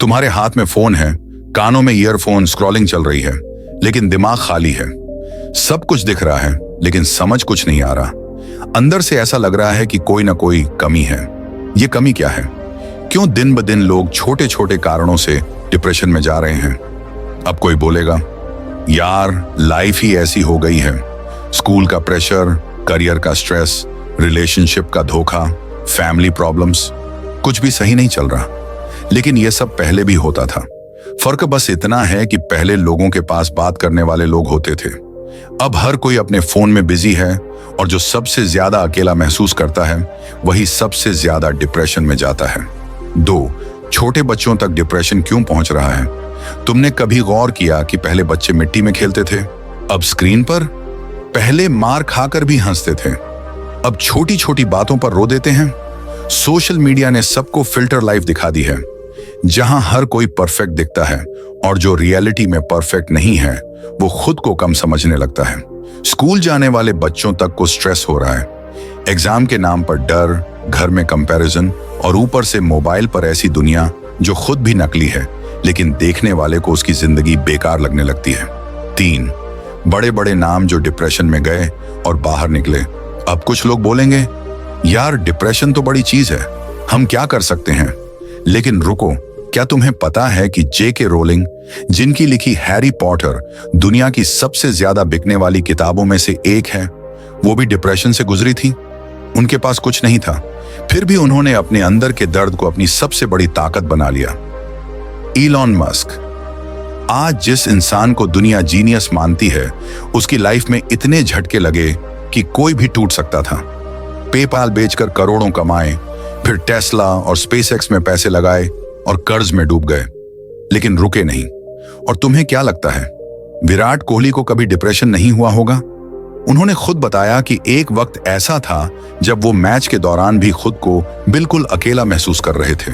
तुम्हारे हाथ में फोन है, कानों में ईयरफोन, स्क्रॉलिंग चल रही है, लेकिन दिमाग खाली है। सब कुछ दिख रहा है लेकिन समझ कुछ नहीं आ रहा। अंदर से ऐसा लग रहा है कि कोई ना कोई कमी है। ये कमी क्या है? क्यों दिन ब दिन लोग छोटे छोटे कारणों से डिप्रेशन में जा रहे हैं? अब कोई बोलेगा, यार लाइफ ही ऐसी हो गई है। स्कूल का प्रेशर, करियर का स्ट्रेस, रिलेशनशिप का धोखा, फैमिली प्रॉब्लम्स, कुछ भी सही नहीं चल रहा। लेकिन यह सब पहले भी होता था। फर्क बस इतना है कि पहले लोगों के पास बात करने वाले लोग होते थे। अब हर कोई अपने फोन में बिजी है और जो सबसे ज्यादा अकेला महसूस करता है वही सबसे ज्यादा डिप्रेशन में जाता है। 2. छोटे बच्चों तक डिप्रेशन क्यों पहुंच रहा है? तुमने कभी गौर किया कि पहले बच्चे मिट्टी में खेलते थे, अब स्क्रीन पर? पहले मार खाकर भी हंसते थे, अब छोटी छोटी बातों पर रो देते हैं। सोशल मीडिया ने सबको फिल्टर लाइफ दिखा दी है, जहां हर कोई परफेक्ट दिखता है और जो रियलिटी में परफेक्ट नहीं है वो खुद को कम समझने लगता है। स्कूल जाने वाले बच्चों तक को स्ट्रेस हो रहा है। एग्जाम के नाम पर डर, घर में कंपैरिजन और ऊपर से मोबाइल पर ऐसी दुनिया जो खुद भी नकली है लेकिन देखने वाले को उसकी जिंदगी बेकार लगने लगती है। 3. बड़े बड़े नाम जो डिप्रेशन में गए और बाहर निकले। अब कुछ लोग बोलेंगे, यार डिप्रेशन तो बड़ी चीज है, हम क्या कर सकते हैं? लेकिन रुको, क्या तुम्हें पता है कि J.K. रोलिंग, जिनकी लिखी हैरी पॉटर दुनिया की सबसे ज्यादा बिकने वाली किताबों में से एक है, वो भी डिप्रेशन से गुजरी थी। उनके पास कुछ नहीं था, फिर भी उन्होंने अपने अंदर के दर्द को अपनी सबसे बड़ी ताकत बना लिया। इलॉन मस्क, आज जिस इंसान को दुनिया जीनियस मानती है, उसकी लाइफ में इतने झटके लगे कि कोई भी टूट सकता था। पेपाल बेचकर करोड़ों कमाए, फिर टेस्ला और स्पेसएक्स में पैसे लगाए और कर्ज में डूब गए, लेकिन रुके नहीं। और तुम्हें क्या लगता है, विराट कोहली को कभी डिप्रेशन नहीं हुआ होगा? उन्होंने खुद बताया कि एक वक्त ऐसा था जब वो मैच के दौरान भी खुद को बिल्कुल अकेला महसूस कर रहे थे,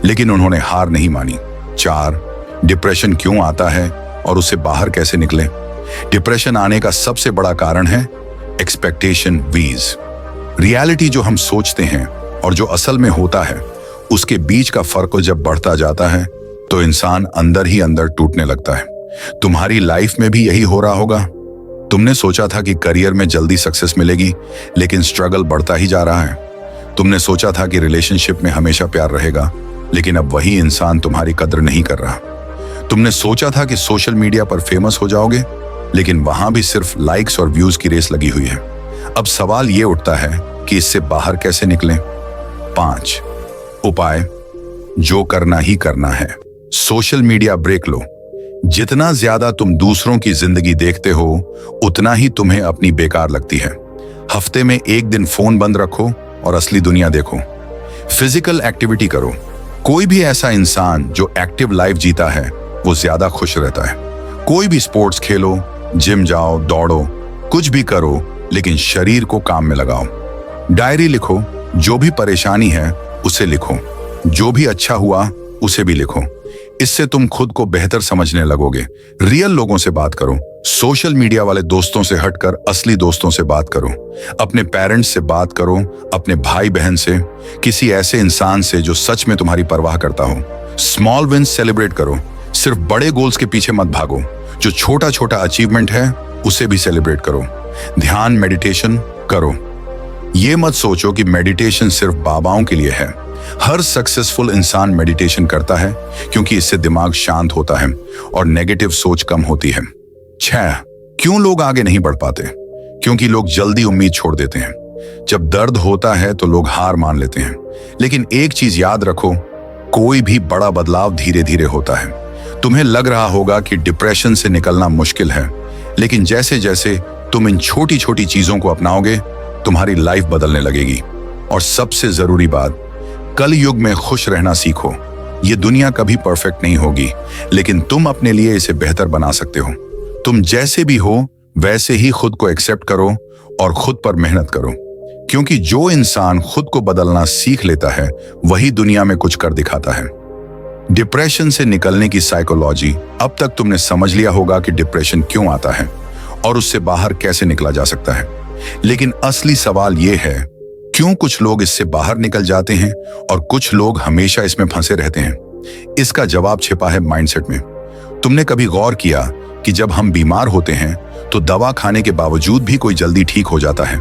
लेकिन उन्होंने हार नहीं मानी। 4. डिप्रेशन क्यों आता है और उससे बाहर कैसे निकलें? डिप्रेशन आने का सबसे बड़ा कारण है एक्सपेक्टेशन वीज। रियलिटी जो हम सोचते हैं और जो असल में होता है, उसके बीच का फर्क जब बढ़ता जाता है तो इंसान अंदर ही अंदर टूटने लगता है। तुम्हारी लाइफ में भी यही हो रहा होगा। तुमने सोचा था कि करियर में जल्दी सक्सेस मिलेगी, लेकिन स्ट्रगल बढ़ता ही जा रहा है। तुमने सोचा था कि रिलेशनशिप में हमेशा प्यार रहेगा, लेकिन अब वही इंसान तुम्हारी कद्र नहीं कर रहा। तुमने सोचा था कि सोशल मीडिया पर फेमस हो जाओगे, लेकिन वहां भी सिर्फ लाइक्स और व्यूज की रेस लगी हुई है। अब सवाल ये उठता है कि इससे बाहर कैसे निकलें? 5. उपाय, जो करना ही करना है। सोशल मीडिया ब्रेक लो। जितना ज्यादा तुम दूसरों की जिंदगी देखते हो, उतना ही तुम्हें अपनी बेकार लगती है। हफ्ते में एक दिन फोन बंद रखो और असली दुनिया देखो। फिजिकल एक्टिविटी करो। कोई भी ऐसा इंसान जो एक्टिव लाइफ जीता है वो ज्यादा खुश रहता है। कोई भी स्पोर्ट्स खेलो, जिम जाओ, दौड़ो, कुछ भी करो, लेकिन शरीर को काम में लगाओ। डायरी लिखो, जो भी परेशानी है उसे लिखो, जो भी अच्छा हुआ उसे भी लिखो। इससे तुम खुद को बेहतर समझने लगोगे। रियल लोगों से बात करो। सोशल मीडिया वाले दोस्तों से हटकर असली दोस्तों से बात करो। अपने पेरेंट्स से बात करो, अपने भाई बहन से, किसी ऐसे इंसान से जो सच में तुम्हारी परवाह करता हो। स्मॉल विन्स सेलिब्रेट करो। सिर्फ बड़े गोल्स के पीछे मत भागो। जो छोटा छोटा अचीवमेंट है उसे भी सेलिब्रेट करो। ध्यान, मेडिटेशन करो। ये मत सोचो कि मेडिटेशन सिर्फ बाबाओं के लिए है। हर सक्सेसफुल इंसान मेडिटेशन करता है क्योंकि इससे दिमाग शांत होता है और नेगेटिव सोच कम होती है। 6. क्यों लोग आगे नहीं बढ़ पाते? क्योंकि लोग जल्दी उम्मीद छोड़ देते हैं। जब दर्द होता है तो लोग हार मान लेते हैं। लेकिन एक चीज याद रखो, कोई भी बड़ा बदलाव धीरे धीरे होता है। तुम्हें लग रहा होगा कि डिप्रेशन से निकलना मुश्किल है, लेकिन जैसे जैसे तुम इन छोटी छोटी चीजों को अपनाओगे, तुम्हारी लाइफ बदलने लगेगी। और सबसे जरूरी बात, कल युग में खुश रहना सीखो। ये दुनिया कभी परफेक्ट नहीं होगी, लेकिन तुम अपने लिए इसे बेहतर बना सकते हो। तुम जैसे भी हो वैसे ही खुद को एक्सेप्ट करो और खुद पर मेहनत करो, क्योंकि जो इंसान खुद को बदलना सीख लेता है वही दुनिया में कुछ कर दिखाता है। डिप्रेशन से निकलने की साइकोलॉजी, अब तक तुमने समझ लिया होगा कि डिप्रेशन क्यों आता है और उससे बाहर कैसे निकला जा सकता है। लेकिन असली सवाल यह है, क्यों कुछ लोग इससे बाहर निकल जाते हैं और कुछ लोग हमेशा इसमें फंसे रहते हैं? इसका जवाब छिपा है माइंडसेट में। तुमने कभी गौर किया कि जब हम बीमार होते हैं तो दवा खाने के बावजूद भी कोई जल्दी ठीक हो जाता है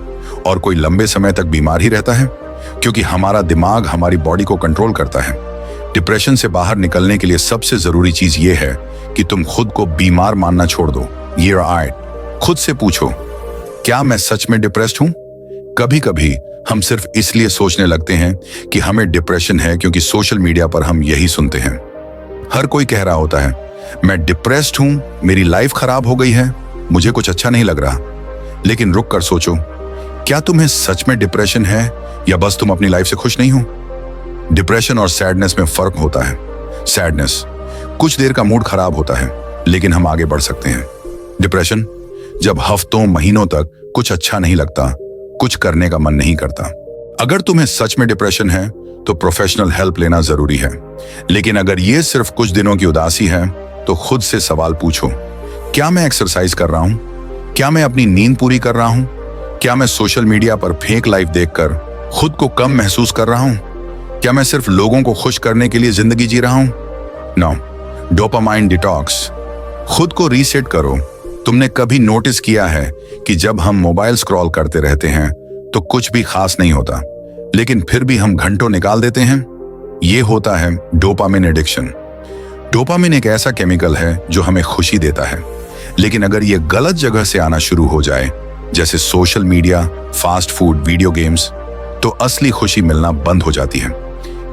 और कोई लंबे समय तक बीमार ही रहता है? क्योंकि हमारा दिमाग हमारी बॉडी को कंट्रोल करता है। डिप्रेशन से बाहर निकलने के लिए सबसे जरूरी चीज ये है कि तुम खुद को बीमार मानना छोड़ दो। ये राइट। खुद से पूछो, क्या मैं सच में डिप्रेस्ड हूं? कभी कभी हम सिर्फ इसलिए सोचने लगते हैं कि हमें डिप्रेशन है क्योंकि सोशल मीडिया पर हम यही सुनते हैं। हर कोई कह रहा होता है, मैं डिप्रेस्ड हूं, मेरी लाइफ खराब हो गई है, मुझे कुछ अच्छा नहीं लग रहा। लेकिन रुक कर सोचो, क्या तुम्हें सच में डिप्रेशन है या बस तुम अपनी लाइफ से खुश नहीं हो? डिप्रेशन और सैडनेस में फर्क होता है। सैडनेस कुछ देर का मूड खराब होता है, लेकिन हम आगे बढ़ सकते हैं। डिप्रेशन जब हफ्तों महीनों तक कुछ अच्छा नहीं लगता, कुछ करने का मन नहीं करता। अगर तुम्हें सच में डिप्रेशन है तो प्रोफेशनल हेल्प लेना जरूरी है। लेकिन अगर ये सिर्फ कुछ दिनों की उदासी है तो खुद से सवाल पूछो, क्या मैं एक्सरसाइज कर रहा हूं? क्या मैं अपनी नींद पूरी कर रहा हूं? क्या मैं सोशल मीडिया पर फेक लाइफ देखकर खुद को कम महसूस कर रहा हूं? क्या मैं सिर्फ लोगों को खुश करने के लिए जिंदगी जी रहा हूं? नो। Dopamine detox. खुद को रीसेट करो। तुमने कभी नोटिस किया है कि जब हम मोबाइल स्क्रॉल करते रहते हैं तो कुछ भी खास नहीं होता, लेकिन फिर भी हम घंटों निकाल देते हैं? ये होता है डोपामिन एडिक्शन। डोपामिन एक ऐसा केमिकल है जो हमें खुशी देता है, लेकिन अगर ये गलत जगह से आना शुरू हो जाए, जैसे social media, fast food, video games, तो असली खुशी मिलना बंद हो जाती है।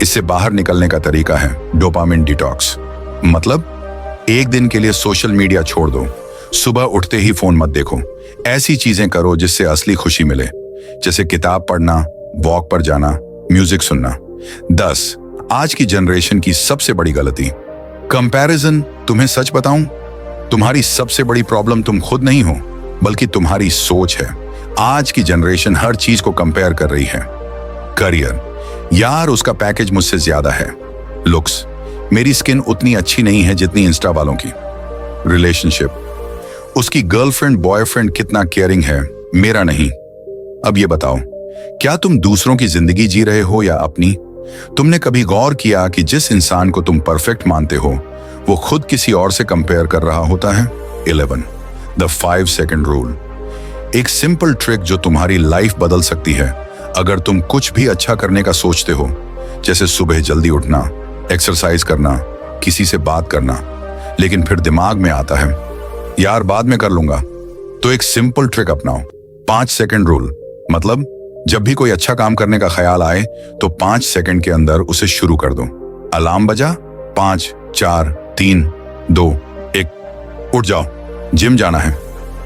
इससे बाहर निकलने का तरीका है डोपामिन डिटॉक्स। मतलब एक दिन के लिए सोशल मीडिया छोड़ दो, सुबह उठते ही फोन मत देखो। ऐसी चीजें करो जिससे असली खुशी मिले, जैसे किताब पढ़ना, वॉक पर जाना, म्यूजिक सुनना। 10 आज की जनरेशन की सबसे बड़ी गलती, कंपैरिजन। तुम्हें सच बताऊं, तुम्हारी सबसे बड़ी प्रॉब्लम तुम खुद नहीं हो, बल्कि तुम्हारी सोच है। आज की जनरेशन हर चीज को कंपेयर कर रही है। करियर, यार उसका पैकेज मुझसे ज्यादा है। लुक्स, मेरी स्किन उतनी अच्छी नहीं है जितनी इंस्टा वालों की। रिलेशनशिप, उसकी गर्लफ्रेंड बॉयफ्रेंड कितना केयरिंग है, मेरा नहीं। अब ये बताओ, क्या तुम दूसरों की जिंदगी जी रहे हो या अपनी? तुमने कभी गौर किया कि जिस इंसान को तुम परफेक्ट मानते हो वो खुद किसी और से कंपेयर कर रहा होता है? 11 द 5 सेकंड रूल। एक सिंपल ट्रिक जो तुम्हारी लाइफ बदल सकती है अगर तुम कुछ भी अच्छा करने का सोचते हो, जैसे सुबह जल्दी उठना, एक्सरसाइज करना, किसी से बात करना, लेकिन फिर दिमाग में आता है यार बाद में कर लूंगा। तो एक सिंपल ट्रिक अपनाओ, 5 सेकंड रूल। मतलब जब भी कोई अच्छा काम करने का ख्याल आए तो 5 सेकंड के अंदर उसे शुरू कर दो। अलार्म बजा, 5 4 3 2 1, उठ जाओ। जिम जाना है,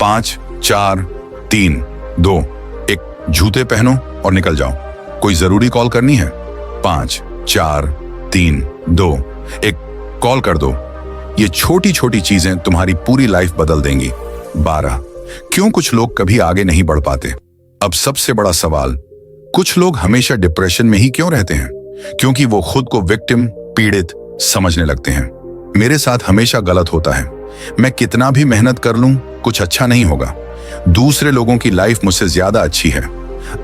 5 4 3 2 1, जूते पहनो और निकल जाओ। कोई जरूरी कॉल करनी है, 5 4 3 2 1, कॉल कर दो। ये छोटी छोटी चीजें तुम्हारी पूरी लाइफ बदल देंगी। 12 क्यों कुछ लोग कभी आगे नहीं बढ़ पाते? अब सबसे बड़ा सवाल, कुछ लोग हमेशा डिप्रेशन में ही क्यों रहते हैं? क्योंकि वो खुद को विक्टिम, पीड़ित समझने लगते हैं। मेरे साथ हमेशा गलत होता है, मैं कितना भी मेहनत कर लूं कुछ अच्छा नहीं होगा, दूसरे लोगों की लाइफ मुझसे ज्यादा अच्छी है।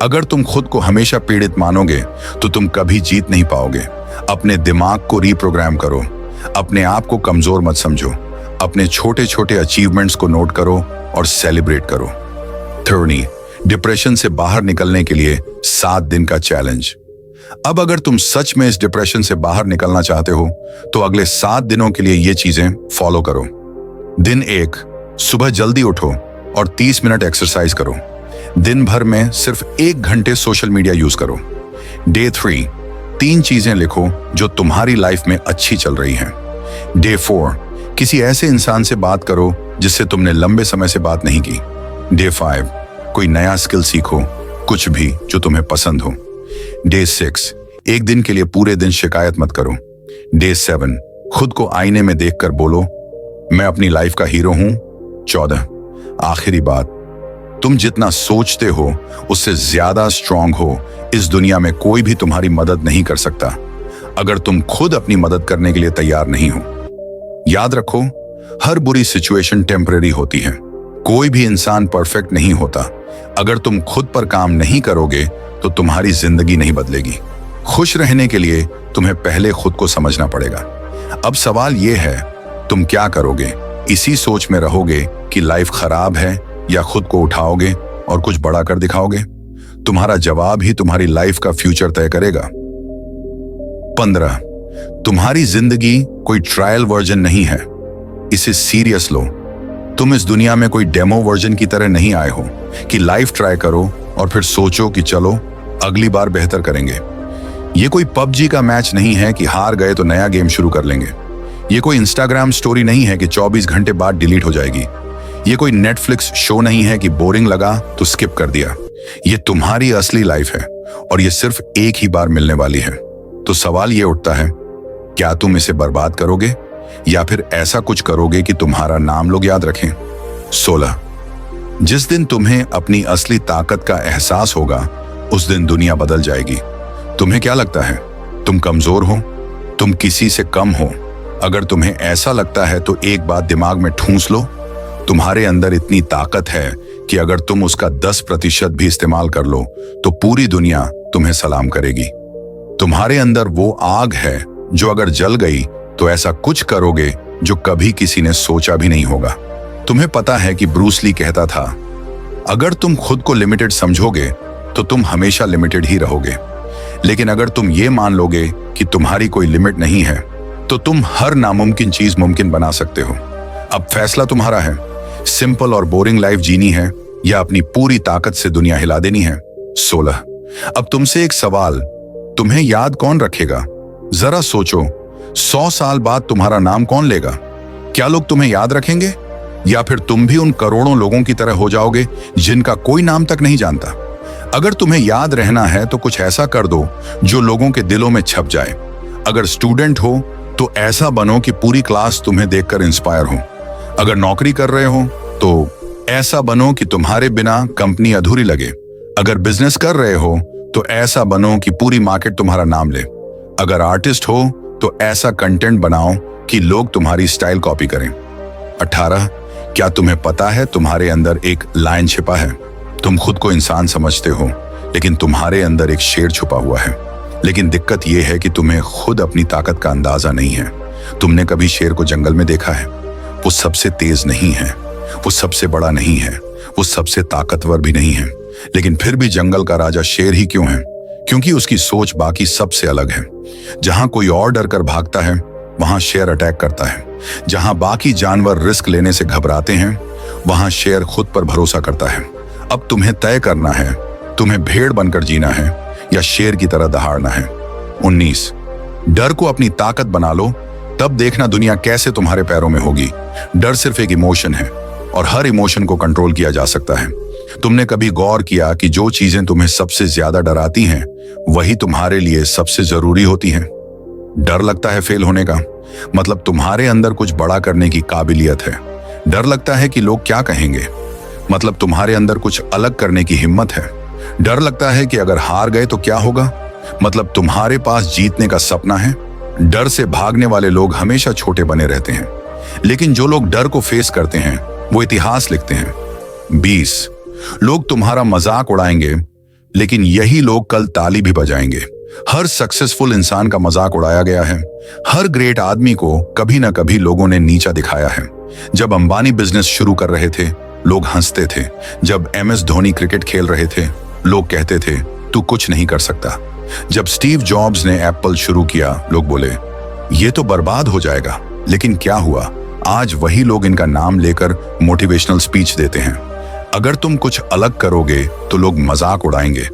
अगर तुम खुद को हमेशा पीड़ित मानोगे तो तुम कभी जीत नहीं पाओगे। अपने दिमाग को रीप्रोग्राम करो, अपने आप को कमजोर मत समझो, अपने छोटे छोटे अचीवमेंट्स को नोट करो और सेलिब्रेट करो। 30 डिप्रेशन से बाहर निकलने के लिए 7 दिन का चैलेंज। अब अगर तुम सच में इस डिप्रेशन से बाहर निकलना चाहते हो तो अगले 7 दिनों के लिए ये चीजें फॉलो करो। दिन 1, सुबह जल्दी उठो और 30 मिनट एक्सरसाइज करो। दिन भर में सिर्फ 1 घंटे सोशल मीडिया यूज करो। डे 3, 3 चीजें लिखो जो तुम्हारी लाइफ में अच्छी चल रही हैं। डे 4, किसी ऐसे इंसान से बात करो जिससे तुमने लंबे समय से बात नहीं की। डे 5, कोई नया स्किल सीखो, कुछ भी जो तुम्हें पसंद हो। डे 6, एक दिन के लिए पूरे दिन शिकायत मत करो। डे 7, खुद को आईने में देखकर बोलो मैं अपनी लाइफ का हीरो हूं। 14 आखिरी बात, तुम जितना सोचते हो उससे ज्यादा स्ट्रांग हो। इस दुनिया में कोई भी तुम्हारी मदद नहीं कर सकता अगर तुम खुद अपनी मदद करने के लिए तैयार नहीं हो। याद रखो, हर बुरी सिचुएशन टेम्परेरी होती है। कोई भी इंसान परफेक्ट नहीं होता। अगर तुम खुद पर काम नहीं करोगे तो तुम्हारी जिंदगी नहीं बदलेगी। खुश रहने के लिए तुम्हें पहले खुद को समझना पड़ेगा। अब सवाल यह है, तुम क्या करोगे? इसी सोच में रहोगे कि लाइफ खराब है, या खुद को उठाओगे और कुछ बड़ा कर दिखाओगे? तुम्हारा जवाब ही तुम्हारी लाइफ का फ्यूचर तय करेगा। 15, तुम्हारी जिंदगी कोई ट्रायल वर्जन नहीं है, इसे सीरियस लो। तुम इस दुनिया में कोई डेमो वर्जन की तरह नहीं आए हो कि लाइफ ट्राई करो और फिर सोचो कि चलो अगली बार बेहतर करेंगे। ये कोई पबजी का मैच नहीं है कि हार गए तो नया गेम शुरू कर लेंगे। ये कोई इंस्टाग्राम स्टोरी नहीं है कि 24 घंटे बाद डिलीट हो जाएगी। ये कोई नेटफ्लिक्स शो नहीं है कि बोरिंग लगा तो स्किप कर दिया। ये तुम्हारी असली लाइफ है और ये सिर्फ एक ही बार मिलने वाली है। तो सवाल ये उठता है, क्या तुम इसे बर्बाद करोगे या फिर ऐसा कुछ करोगे कि तुम्हारा नाम लोग याद रखें? 16, जिस दिन तुम्हें अपनी असली ताकत का एहसास होगा उस दिन दुनिया बदल जाएगी। तुम्हें क्या लगता है तुम कमजोर हो, तुम किसी से कम हो? अगर तुम्हें ऐसा लगता है तो एक बात दिमाग में ठूंस लो, तुम्हारे अंदर इतनी ताकत है कि अगर तुम उसका 10% भी इस्तेमाल कर लो तो पूरी दुनिया तुम्हें सलाम करेगी। तुम्हारे अंदर वो आग है जो अगर जल गई तो ऐसा कुछ करोगे जो कभी किसी ने सोचा भी नहीं होगा। तुम्हें पता है कि ब्रूस ली कहता था, अगर तुम खुद को लिमिटेड समझोगे तो तुम हमेशा लिमिटेड ही रहोगे, लेकिन अगर तुम ये मान लोगे कि तुम्हारी कोई लिमिट नहीं है तो तुम हर नामुमकिन चीज मुमकिन बना सकते हो। अब फैसला तुम्हारा है, सिंपल और बोरिंग लाइफ जीनी है या अपनी पूरी ताकत से दुनिया हिला देनी है। 16, अब तुमसे एक सवाल, तुम्हें याद कौन रखेगा? जरा सोचो, 100 साल बाद तुम्हारा नाम कौन लेगा? क्या लोग तुम्हें याद रखेंगे या फिर तुम भी उन करोड़ों लोगों की तरह हो जाओगे जिनका कोई नाम तक नहीं जानता? अगर तुम्हें याद रहना है तो कुछ ऐसा कर दो जो लोगों के दिलों में छप जाए। अगर स्टूडेंट हो तो ऐसा बनो कि पूरी क्लास तुम्हें देखकर इंस्पायर हो। अगर नौकरी कर रहे हो तो ऐसा बनो कि तुम्हारे बिना कंपनी अधूरी लगे। अगर बिजनेस कर रहे हो तो ऐसा बनो कि पूरी मार्केट तुम्हारा नाम ले। अगर आर्टिस्ट हो तो ऐसा कंटेंट बनाओ कि लोग तुम्हारी स्टाइल कॉपी करें। 18, क्या तुम्हें पता है तुम्हारे अंदर एक लायन छिपा है? तुम खुद को इंसान समझते हो लेकिन तुम्हारे अंदर एक शेर छुपा हुआ है। लेकिन दिक्कत यह है कि तुम्हें खुद अपनी ताकत का अंदाजा नहीं है। तुमने कभी शेर को जंगल में देखा है? वो सबसे तेज नहीं है, वो सबसे बड़ा नहीं है, वो सबसे ताकतवर भी नहीं है, लेकिन फिर भी जंगल का राजा शेर ही क्यों है? क्योंकि उसकी सोच बाकी सबसे अलग है। जहां कोई और डर कर भागता है वहां शेर अटैक करता है। जहां बाकी जानवर रिस्क लेने से घबराते हैं वहां शेर खुद पर भरोसा करता है। अब तुम्हें तय करना है, तुम्हें भेड़ बनकर जीना है या शेर की तरह दहाड़ना है। 19, डर को अपनी ताकत बना लो, तब देखना दुनिया कैसे तुम्हारे पैरों में होगी। डर सिर्फ एक इमोशन है और हर इमोशन को कंट्रोल किया जा सकता है। तुमने कभी गौर किया कि जो चीजें तुम्हें सबसे ज्यादा डराती हैं वही तुम्हारे लिए सबसे जरूरी होती हैं? डर लगता है फेल होने का, मतलब तुम्हारे अंदर कुछ बड़ा करने की काबिलियत है। डर लगता है कि लोग क्या कहेंगे, मतलब तुम्हारे अंदर कुछ अलग करने की हिम्मत है। डर लगता है कि अगर हार गए तो क्या होगा, मतलब तुम्हारे पास जीतने का सपना है। डर से भागने वाले लोग हमेशा छोटे बने रहते हैं, लेकिन जो लोग डर को फेस करते हैं वो इतिहास लिखते हैं। 20, लोग तुम्हारा मजाक उड़ाएंगे लेकिन यही लोग कल ताली भी बजाएंगे। हर सक्सेसफुल इंसान का मजाक उड़ाया गया है। हर ग्रेट आदमी को कभी ना कभी लोगों ने नीचा दिखाया है। जब अंबानी बिजनेस शुरू कर रहे थे लोग हंसते थे। जब MS धोनी क्रिकेट खेल रहे थे लोग कहते थे तू कुछ नहीं कर सकता। जब स्टीव जॉब्स ने एप्पल शुरू किया लोग बोले ये तो बर्बाद हो जाएगा। लेकिन क्या हुआ, आज वही लोग इनका नाम लेकर मोटिवेशनल स्पीच देते हैं। अगर तुम कुछ अलग करोगे तो लोग मजाक उड़ाएंगे,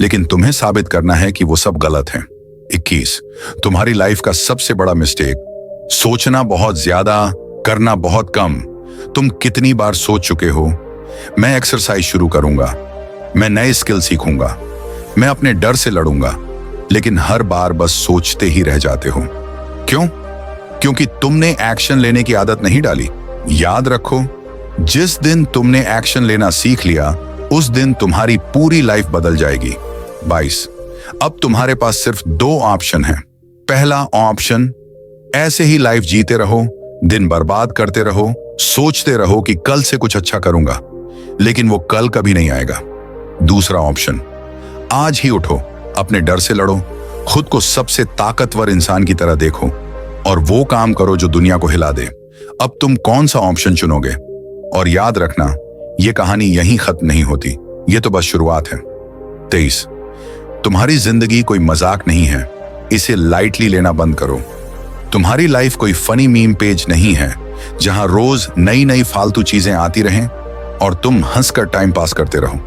लेकिन तुम्हें साबित करना है कि वो सब गलत है। 21, तुम्हारी लाइफ का सबसे बड़ा मिस्टेक, सोचना बहुत ज्यादा, करना बहुत कम। तुम कितनी बार सोच चुके हो मैं एक्सरसाइज शुरू करूंगा, मैं नए स्किल सीखूंगा, मैं अपने डर से लड़ूंगा, लेकिन हर बार बस सोचते ही रह जाते हो। क्यों? क्योंकि तुमने एक्शन लेने की आदत नहीं डाली। याद रखो, जिस दिन तुमने एक्शन लेना सीख लिया उस दिन तुम्हारी पूरी लाइफ बदल जाएगी। 22, अब तुम्हारे पास सिर्फ 2 ऑप्शन हैं। पहला ऑप्शन, ऐसे ही लाइफ जीते रहो, दिन बर्बाद करते रहो, सोचते रहो कि कल से कुछ अच्छा करूंगा, लेकिन वो कल कभी नहीं आएगा। दूसरा ऑप्शन, आज ही उठो, अपने डर से लड़ो, खुद को सबसे ताकतवर इंसान की तरह देखो, और वो काम करो जो दुनिया को हिला दे। अब तुम कौन सा ऑप्शन चुनोगे? और याद रखना, ये कहानी यहीं खत्म नहीं होती, ये तो बस शुरुआत है। 23, तुम्हारी जिंदगी कोई मजाक नहीं है, इसे लाइटली लेना बंद करो। तुम्हारी लाइफ कोई फनी मीम पेज नहीं है जहां रोज नई नई फालतू चीजें आती रहें और तुम हंसकर टाइम पास करते रहो।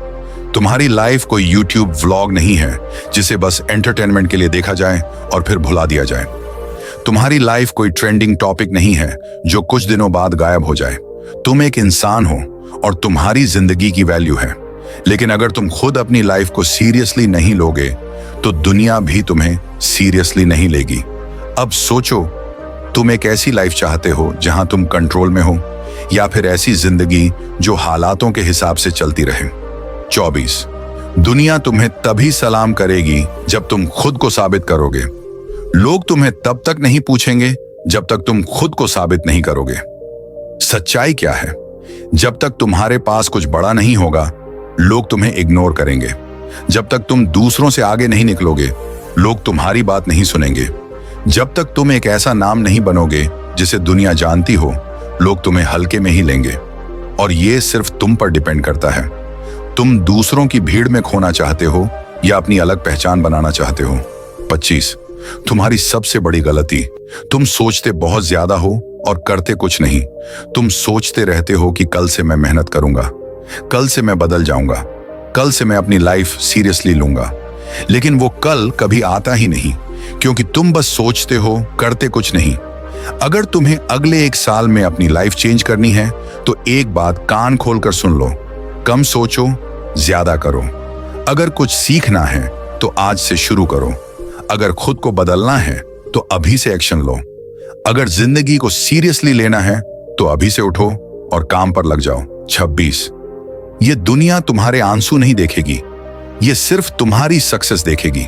तुम्हारी लाइफ कोई यूट्यूब व्लॉग नहीं है जिसे बस एंटरटेनमेंट के लिए देखा जाए और फिर भुला दिया जाए। तुम्हारी लाइफ कोई ट्रेंडिंग टॉपिक नहीं है जो कुछ दिनों बाद गायब हो जाए। तुम एक इंसान हो और तुम्हारी जिंदगी की वैल्यू है। लेकिन अगर तुम खुद अपनी लाइफ को सीरियसली नहीं लोगे तो दुनिया भी तुम्हें सीरियसली नहीं लेगी। अब सोचो, तुम एक ऐसी लाइफ चाहते हो जहां तुम कंट्रोल में हो, या फिर ऐसी जिंदगी जो हालातों के हिसाब से चलती रहे। 24, दुनिया तुम्हें तभी सलाम करेगी जब तुम खुद को साबित करोगे। लोग तुम्हें तब तक नहीं पूछेंगे जब तक तुम खुद को साबित नहीं करोगे। सच्चाई क्या है? जब तक तुम्हारे पास कुछ बड़ा नहीं होगा, लोग तुम्हें इग्नोर करेंगे। जब तक तुम दूसरों से आगे नहीं निकलोगे, लोग तुम्हारी बात नहीं सुनेंगे। जब तक तुम एक ऐसा नाम नहीं बनोगे जिसे दुनिया जानती हो, लोग तुम्हें हल्के में ही लेंगे। और ये सिर्फ तुम पर डिपेंड करता है। तुम दूसरों की भीड़ में खोना चाहते हो या अपनी अलग पहचान बनाना चाहते हो। 25, तुम्हारी सबसे बड़ी गलती, तुम सोचते बहुत ज्यादा हो और करते कुछ नहीं। तुम सोचते रहते हो कि कल से मैं मेहनत करूंगा, कल से मैं बदल जाऊंगा, कल से मैं अपनी लाइफ सीरियसली लूंगा। लेकिन वो कल कभी आता ही नहीं, क्योंकि तुम बस सोचते हो, करते कुछ नहीं। अगर तुम्हें अगले 1 साल में अपनी लाइफ चेंज करनी है तो एक बात कान खोलकर सुन लो, कम सोचो, ज्यादा करो। अगर कुछ सीखना है तो आज से शुरू करो। अगर खुद को बदलना है तो अभी से एक्शन लो। अगर जिंदगी को सीरियसली लेना है तो अभी से उठो और काम पर लग जाओ। 26, ये दुनिया तुम्हारे आंसू नहीं देखेगी, ये सिर्फ तुम्हारी सक्सेस देखेगी।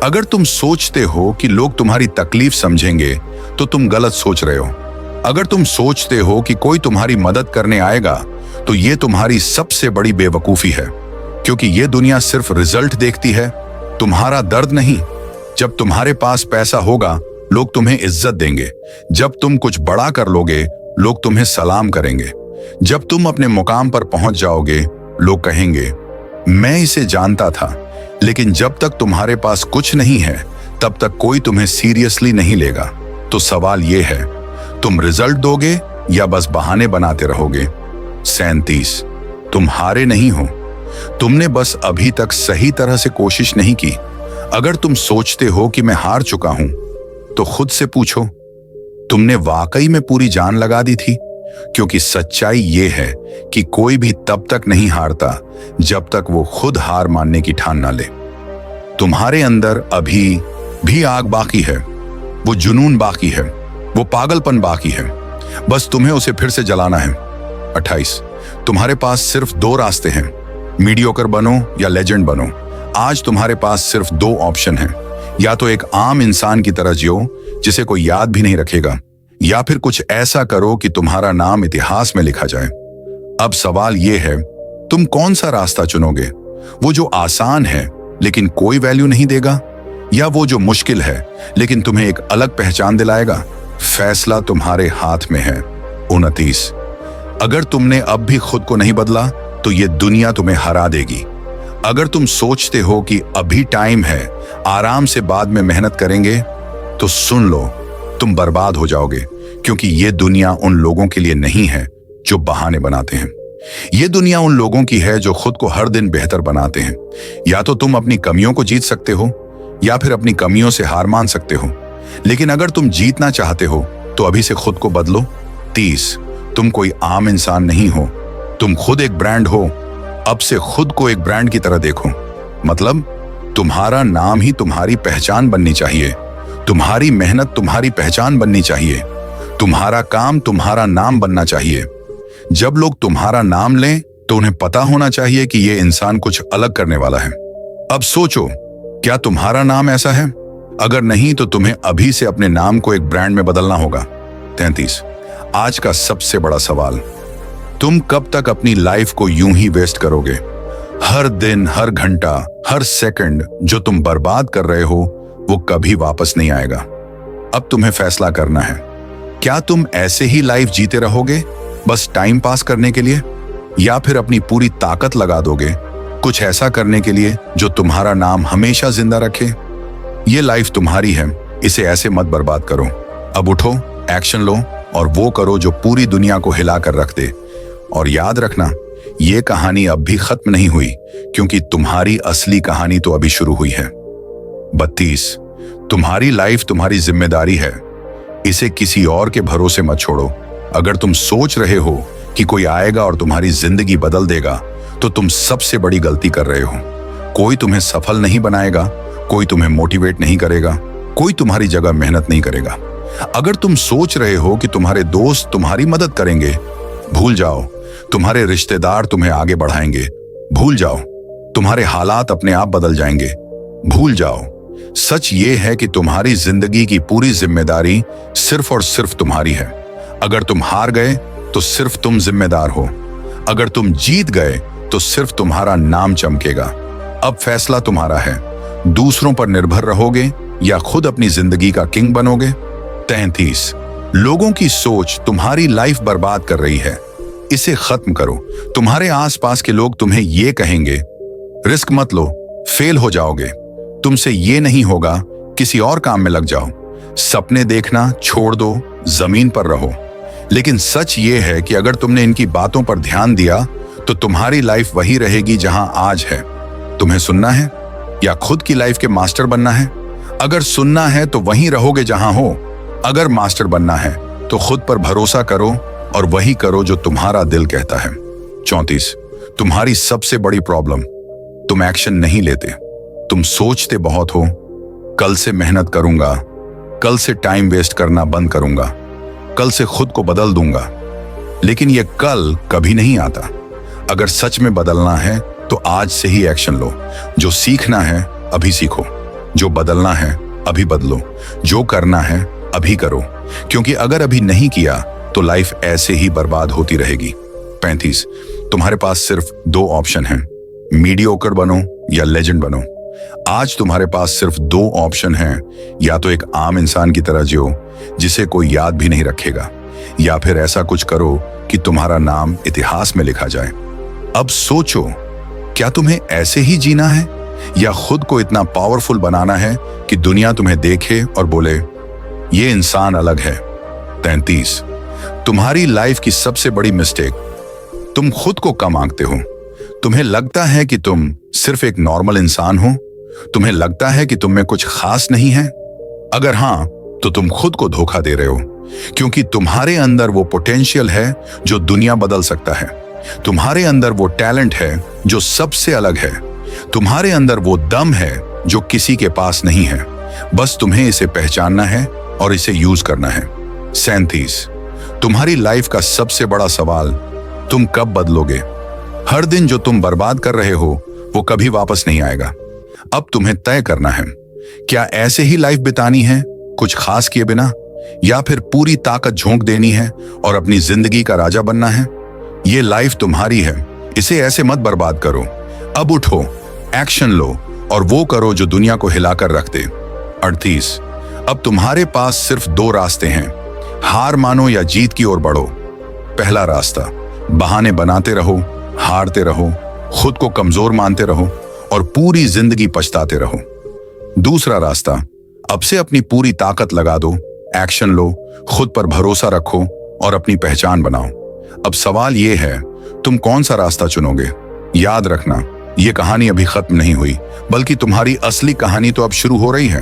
अगर तुम सोचते हो कि लोग तुम्हारी तकलीफ समझेंगे तो तुम गलत सोच रहे हो। अगर तुम सोचते हो कि कोई तुम्हारी मदद करने आएगा तो ये तुम्हारी सबसे बड़ी बेवकूफी है, क्योंकि ये दुनिया सिर्फ रिजल्ट देखती है, तुम्हारा दर्द नहीं। जब तुम्हारे पास पैसा होगा, लोग तुम्हें इज्जत देंगे। जब तुम कुछ बड़ा कर लोगे, लोग तुम्हें सलाम करेंगे। जब तुम अपने मुकाम पर पहुंच जाओगे, लोग कहेंगे मैं इसे जानता था। लेकिन जब तक तुम्हारे पास कुछ नहीं है, तब तक कोई तुम्हें सीरियसली नहीं लेगा। तो सवाल ये है, तुम रिजल्ट दोगे या बस बहाने बनाते रहोगे? 37, तुम हारे नहीं हो, तुमने बस अभी तक सही तरह से कोशिश नहीं की। अगर तुम सोचते हो कि मैं हार चुका हूं, तो खुद से पूछो, तुमने वाकई में पूरी जान लगा दी थी? क्योंकि सच्चाई ये है कि कोई भी तब तक नहीं हारता जब तक वो खुद हार मानने की ठान ना ले। तुम्हारे अंदर अभी भी आग बाकी है, वो जुनून बाकी है, वो पागलपन बाकी है, बस तुम्हें उसे फिर से जलाना है। 28, तुम्हारे पास सिर्फ 2 रास्ते हैं, मीडियोकर बनो या लेजेंड बनो। आज तुम्हारे पास सिर्फ 2 ऑप्शन हैं, या तो एक आम इंसान की तरह जियो जिसे कोई याद भी नहीं रखेगा, या फिर कुछ ऐसा करो कि तुम्हारा नाम इतिहास में लिखा जाए। अब सवाल यह है, तुम कौन सा रास्ता चुनोगे? वो जो आसान है लेकिन कोई वैल्यू नहीं देगा, या वो जो मुश्किल है लेकिन तुम्हें एक अलग पहचान दिलाएगा? फैसला तुम्हारे हाथ में है। 29, अगर तुमने अब भी खुद को नहीं बदला तो ये दुनिया तुम्हें हरा देगी। अगर तुम सोचते हो कि अभी टाइम है, आराम से बाद में मेहनत करेंगे, तो सुन लो, तुम बर्बाद हो जाओगे। क्योंकि ये दुनिया उन लोगों के लिए नहीं है जो बहाने बनाते हैं। ये दुनिया उन लोगों की है जो खुद को हर दिन बेहतर बनाते हैं। या तो तुम अपनी कमियों को जीत सकते हो या फिर अपनी कमियों से हार मान सकते हो। लेकिन अगर तुम जीतना चाहते हो तो अभी से खुद को बदलो। 30, तुम कोई आम इंसान नहीं हो, तुम खुद एक ब्रांड हो। अब से खुद को एक ब्रांड की तरह देखो। मतलब तुम्हारा नाम ही तुम्हारी पहचान बननी चाहिए, तुम्हारी मेहनत तुम्हारी पहचान बननी चाहिए, तुम्हारा काम तुम्हारा नाम बनना चाहिए। जब लोग तुम्हारा नाम लें तो उन्हें पता होना चाहिए कि ये इंसान कुछ अलग करने वाला है। अब सोचो, क्या तुम्हारा नाम ऐसा है? अगर नहीं तो तुम्हें अभी से अपने नाम को एक ब्रांड में बदलना होगा। 33, आज का सबसे बड़ा सवाल, तुम कब तक अपनी लाइफ को यूं ही वेस्ट करोगे? हर दिन, हर घंटा, हर सेकंड जो तुम बर्बाद कर रहे हो वो कभी वापस नहीं आएगा। अब तुम्हें फैसला करना है, क्या तुम ऐसे ही लाइफ जीते रहोगे बस टाइम पास करने के लिए, या फिर अपनी पूरी ताकत लगा दोगे कुछ ऐसा करने के लिए जो तुम्हारा नाम हमेशा जिंदा रखे। ये लाइफ तुम्हारी है, इसे ऐसे मत बर्बाद करो। अब उठो, एक्शन लो और वो करो जो पूरी दुनिया को हिला कर रख दे। और याद रखना, ये कहानी अब भी खत्म नहीं हुई, क्योंकि तुम्हारी असली कहानी तो अभी शुरू हुई है। 32, तुम्हारी लाइफ तुम्हारी जिम्मेदारी है, इसे किसी और के भरोसे मत छोड़ो। अगर तुम सोच रहे हो कि कोई आएगा और तुम्हारी जिंदगी बदल देगा, तो तुम सबसे बड़ी गलती कर रहे हो। कोई तुम्हें सफल नहीं बनाएगा, कोई तुम्हें मोटिवेट नहीं करेगा, कोई तुम्हारी जगह मेहनत नहीं करेगा। अगर तुम सोच रहे हो कि तुम्हारे दोस्त तुम्हारी मदद करेंगे, भूल जाओ। तुम्हारे रिश्तेदार तुम्हें आगे बढ़ाएंगे, भूल जाओ। तुम्हारे हालात अपने आप बदल जाएंगे, भूल जाओ। सच ये है कि तुम्हारी जिंदगी की पूरी जिम्मेदारी सिर्फ और सिर्फ तुम्हारी है। अगर तुम हार गए तो सिर्फ तुम जिम्मेदार हो, अगर तुम जीत गए तो सिर्फ तुम्हारा नाम चमकेगा। अब फैसला तुम्हारा है, दूसरों पर निर्भर रहोगे या खुद अपनी जिंदगी का किंग बनोगे। 33, लोगों की सोच तुम्हारी लाइफ बर्बाद कर रही है, इसे खत्म करो। तुम्हारे आसपास के लोग तुम्हें ये कहेंगे, रिस्क मत लो, फेल हो जाओगे, तुमसे ये नहीं होगा, किसी और काम में लग जाओ। सपने देखना छोड़ दो, जमीन पर रहो। लेकिन सच ये है कि अगर तुमने इनकी बातों पर ध्यान दिया तो तुम्हारी लाइफ वही रहेगी जहां आज है। तुम्हें सुनना है या खुद की लाइफ के मास्टर बनना है? अगर सुनना है तो वहीं रहोगे जहां हो, अगर मास्टर बनना है तो खुद पर भरोसा करो और वही करो जो तुम्हारा दिल कहता है। 34, तुम्हारी सबसे बड़ी प्रॉब्लम, तुम एक्शन नहीं लेते। तुम सोचते बहुत हो, कल से मेहनत करूंगा, कल से टाइम वेस्ट करना बंद करूंगा, कल से खुद को बदल दूंगा। लेकिन यह कल कभी नहीं आता। अगर सच में बदलना है तो आज से ही एक्शन लो। जो सीखना है अभी सीखो, जो बदलना है अभी बदलो, जो करना है अभी करो, क्योंकि अगर अभी नहीं किया तो लाइफ ऐसे ही बर्बाद होती रहेगी। 35, तुम्हारे पास सिर्फ 2 ऑप्शन हैं, मीडियोकर बनो या लेजेंड बनो। आज तुम्हारे पास सिर्फ 2 ऑप्शन हैं, या तो एक आम इंसान की तरह जियो जिसे कोई याद भी नहीं रखेगा, या फिर ऐसा कुछ करो कि तुम्हारा नाम इतिहास में लिखा जाए। अब सोचो, क्या तुम्हें ऐसे ही जीना है या खुद को इतना पावरफुल बनाना है कि दुनिया तुम्हें देखे और बोले ये इंसान अलग है। 33, तुम्हारी लाइफ की सबसे बड़ी मिस्टेक, तुम खुद को कम आंकते हो। तुम्हें लगता है कि तुम सिर्फ एक नॉर्मल इंसान हो, तुम्हें लगता है कि तुम में कुछ खास नहीं है। अगर हां, तो तुम खुद को धोखा दे रहे हो, क्योंकि तुम्हारे अंदर वो पोटेंशियल है जो दुनिया बदल सकता है। तुम्हारे अंदर वो टैलेंट है जो सबसे अलग है। तुम्हारे अंदर वो दम है जो किसी के पास नहीं है। बस तुम्हें इसे पहचानना है और इसे यूज करना है। 37, तुम्हारी लाइफ का सबसे बड़ा सवाल, तुम कब बदलोगे? हर दिन जो तुम बर्बाद कर रहे हो वो कभी वापस नहीं आएगा। अब तुम्हें तय करना है, क्या ऐसे ही लाइफ बितानी है कुछ खास किए बिना, या फिर पूरी ताकत झोंक देनी है और अपनी जिंदगी का राजा बनना है। ये लाइफ तुम्हारी है, इसे ऐसे मत बर्बाद करो। अब उठो, एक्शन लो और वो करो जो दुनिया को हिलाकर रख दे। 38, अब तुम्हारे पास सिर्फ 2 रास्ते हैं, हार मानो या जीत की ओर बढ़ो। पहला रास्ता, बहाने बनाते रहो, हारते रहो, खुद को कमजोर मानते रहो और पूरी जिंदगी पछताते रहो। दूसरा रास्ता, अब से अपनी पूरी ताकत लगा दो, एक्शन लो, खुद पर भरोसा रखो और अपनी पहचान बनाओ। अब सवाल यह है, तुम कौन सा रास्ता चुनोगे? याद रखना, यह कहानी अभी खत्म नहीं हुई, बल्कि तुम्हारी असली कहानी तो अब शुरू हो रही है।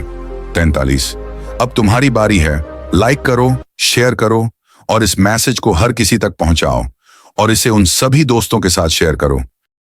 43, अब तुम्हारी बारी है। लाइक करो, शेयर करो और इस मैसेज को हर किसी तक पहुंचाओ और इसे उन सभी दोस्तों के साथ शेयर करो